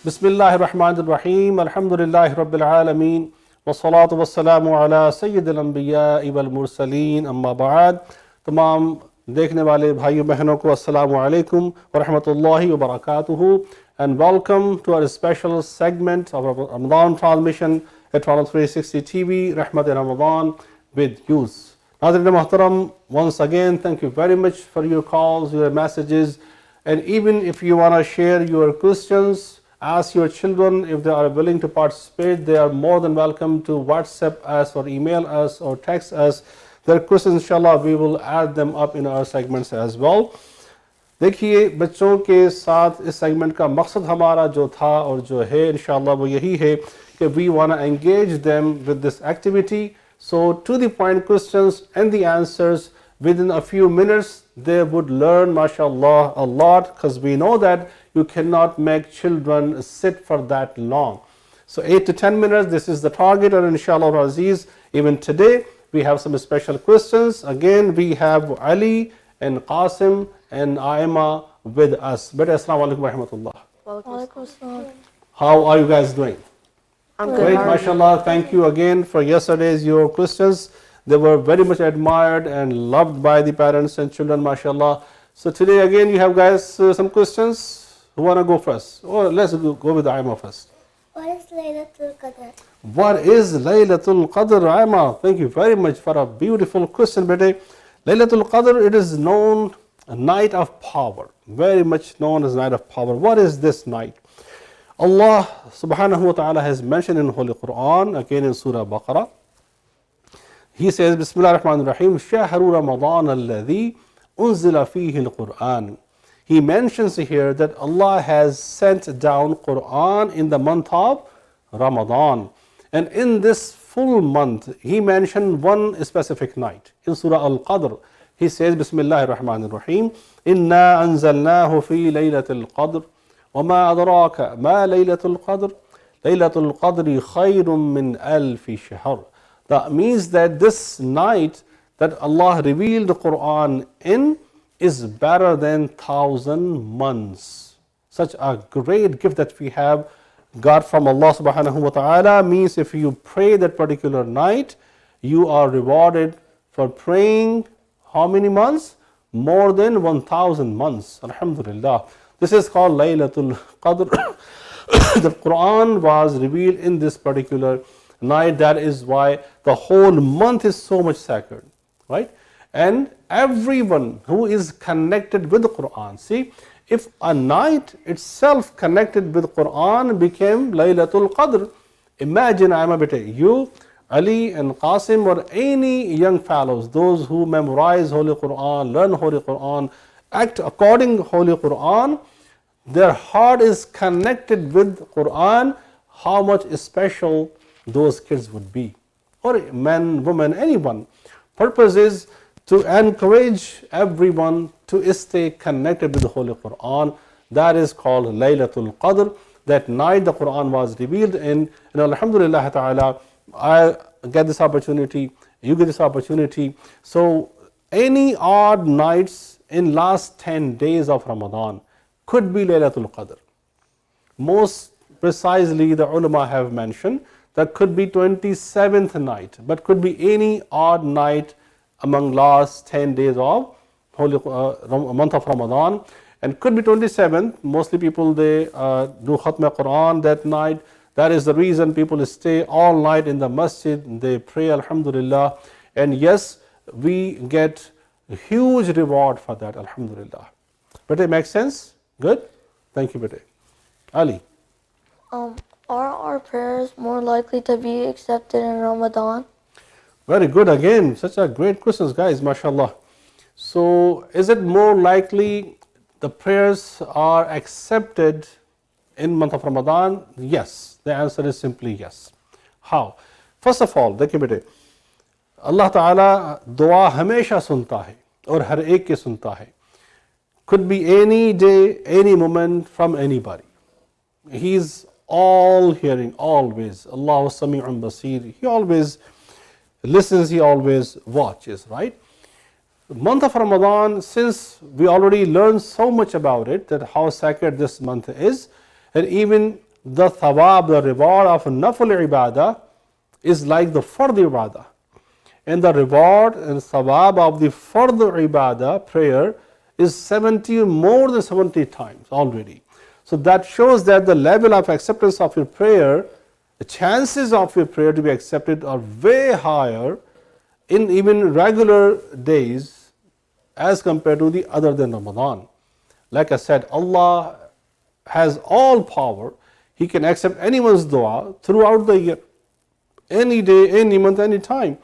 Bismillahir Rahmanir Rahim. Alhamdulillahi Rabbil Alameen. Wassalatu wassalamu ala Sayyidil Anbiya wal Mursaleen. Amma ba'ad. Tamam देखने वाले भाइयों बहनों को अस्सलामु अलैकुम व रहमतुल्लाहि व बरकातुहू, and welcome to our special segment of Ramadan transmission at Channel 360 TV, Rehmat Ramadan with youth. Nazrin Muhtaram, once again, thank you very much for your calls, your messages, and even if you want to share your questions, ask your children if they are willing to participate, they are more than welcome to WhatsApp us or email us or text us. Their questions, inshallah, we will add them up in our segments as well. देखिए, बच्चों के साथ इस segment का मकसद हमारा जो था और जो है इंशाल्लाह वो यही है कि we want to engage them with this activity. So to the point questions and the answers within a few minutes, they would learn, mashallah, a lot, because we know that you cannot make children sit for that long. So 8 to 10 minutes, this is the target, and inshallah Aziz, even today we have some special questions. Again, we have Ali and Qasim and Aima with us. Beta, assalamu alaikum wa rahmatullah. Walaikum assalam. How are you guys doing? I'm good. Great, mashallah. Thank you again for yesterday's your questions. They were very much admired and loved by the parents and children, mashallah. So today again you have guys some questions. Who want to go first? Or let's go with Aima first. What is Laylatul Qadr? What is Laylatul Qadr, Aima? Thank you very much for a beautiful question, bete. Laylatul Qadr, it is known a night of power, very much known as night of power. What is this night? Allah subhanahu wa ta'ala has mentioned in Holy Qur'an, again in Surah Baqarah. He says, Bismillah ar-Rahman ar-Rahim, Shahru Ramadan alladhi unzila fihi al-Qur'an. He mentions here that Allah has sent down Qur'an in the month of Ramadan. And in this full month, he mentioned one specific night. In Surah Al-Qadr, he says, Bismillah ar-Rahman ar-Rahim, Inna anzalnahu fi Laylatul Qadr, wa ma adraka ma Laylatul Qadr, Laylatul Qadri khayrun min alfi shahr. That means that this night that Allah revealed the Qur'an in is better than 1,000 months. Such a great gift that we have got from Allah subhanahu wa ta'ala means if you pray that particular night, you are rewarded for praying how many months? More than 1,000 months. Alhamdulillah. This is called Laylatul Qadr. The Quran was revealed in this particular night. That is why the whole month is so much sacred, right? And everyone who is connected with the Quran, see, if a night itself connected with Quran became Laylatul Qadr, imagine, Aima bete, you, Ali and Qasim, or any young fellows, those who memorize Holy Qur'an, learn Holy Qur'an, act according to Holy Qur'an, their heart is connected with Qur'an, how much special those kids would be, or men, women, anyone. Purpose is to encourage everyone to stay connected with the Holy Qur'an. That is called Laylatul Qadr. That night the Qur'an was revealed in, and alhamdulillah ta'ala, I get this opportunity, you get this opportunity. So any odd nights in last 10 days of Ramadan could be Laylatul Qadr. Most precisely the ulama have mentioned that could be 27th night, but could be any odd night among last 10 days of holy month of Ramadan, and could be 27th. Mostly people they do Khatma Quran that night. That is the reason people stay all night in the masjid, they pray, alhamdulillah, and yes, we get a huge reward for that, alhamdulillah. But it makes sense? Good? Thank you, Bete. Ali. Are our prayers more likely to be accepted in Ramadan? Very good again, such a great questions, guys, mashallah. So is it more likely the prayers are accepted in month of Ramadan? Yes, the answer is simply yes. How? First of all, देखिए बेटे, Allah Ta'ala दुआ हमेशा सुनता है और हर एक की सुनता है. Could be any day, any moment from anybody. He is all hearing, always. Allahu Sami'un Basir. He always listens, he always watches, right? The month of Ramadan, since we already learned so much about it, that how sacred this month is, and even the thawab, the reward of nafil ibadah is like the fard ibadah. And the reward and thawab of the fard ibadah, prayer, is 70, more than 70 times already. So that shows that the level of acceptance of your prayer, the chances of your prayer to be accepted are way higher in even regular days as compared to the other than Ramadan. Like I said, Allah has all power. He can accept anyone's dua throughout the year, any day, any month, any time.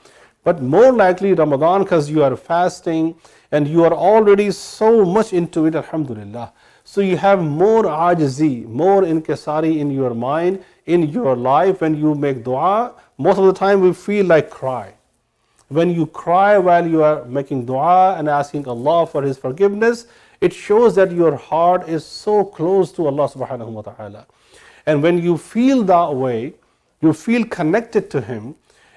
But more likely Ramadan, because you are fasting and you are already so much into it, alhamdulillah. So you have more ajizi, more inkisari in your mind, in your life. When you make dua, most of the time we feel like cry. When you cry while you are making dua and asking Allah for His forgiveness, it shows that your heart is so close to Allah subhanahu wa ta'ala. And when you feel that way, you feel connected to Him.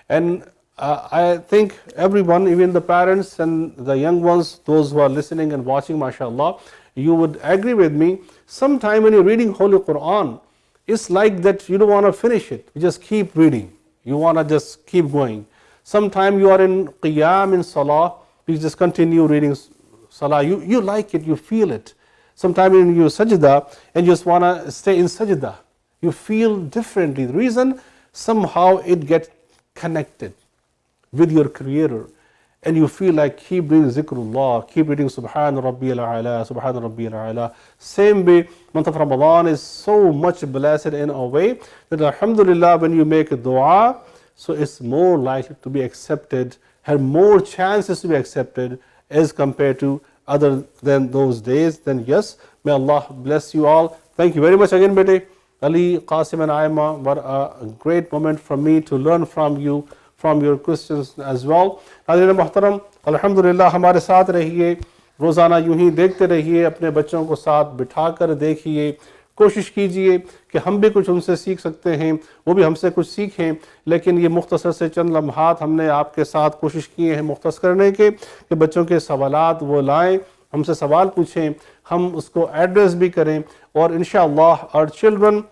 And I think everyone, even the parents and the young ones, those who are listening and watching, mashallah, you would agree with me, sometime when you're reading Holy Qur'an, it's like that you don't want to finish it. You just keep reading. You want to just keep going. Sometime you are in qiyam, in salah, you just continue reading salah. You like it, you feel it. Sometime in your sajda, and you just want to stay in sajda. You feel differently. The reason, somehow it gets connected with your Creator, and you feel like keep doing zikrullah, keep reading Subhan Rabbiyal A'la, Subhan Rabbiyal A'la. Same way, month of Ramadan is so much blessed in a way that alhamdulillah, when you make a dua, so it's more likely to be accepted, have more chances to be accepted as compared to other than those days. Then yes, may Allah bless you all. Thank you very much again, bete. Ali, Qasim and Aima, what a great moment for me to learn from you, from your questions as well. नाज़रीन मोहतरम, अल्हम्दुलिल्लाह हमारे साथ रहिए, रोज़ाना यूं ही देखते रहिए, अपने बच्चों को साथ बिठाकर देखिए, कोशिश कीजिए कि हम भी कुछ उनसे सीख सकते हैं, वो भी हमसे कुछ सीखें। लेकिन ये मुख्तसर से चंद लम्हात हमने आपके साथ कोशिश किए हैं मुख्तसर करने के, कि बच्चों के सवालात वो लाएँ, हमसे सवाल पूछें, हम उसको एड्रेस भी करें, और इंशाअल्लाह our children,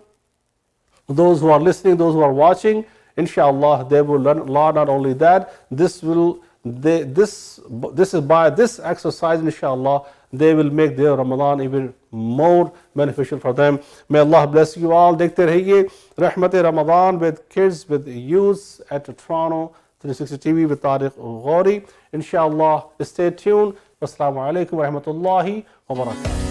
those who are listening, those who are watching, inshallah they will learn not only that, this is by this exercise, inshallah they will make their Ramadan even more beneficial for them. May Allah bless you all. Dekhte rahiye Rehmat Ramadan with kids, with youths at Toronto 360 TV with Tariq Ghori. Inshallah, stay tuned. Wassalamu alaikum wa rahmatullahi wa barakatuh.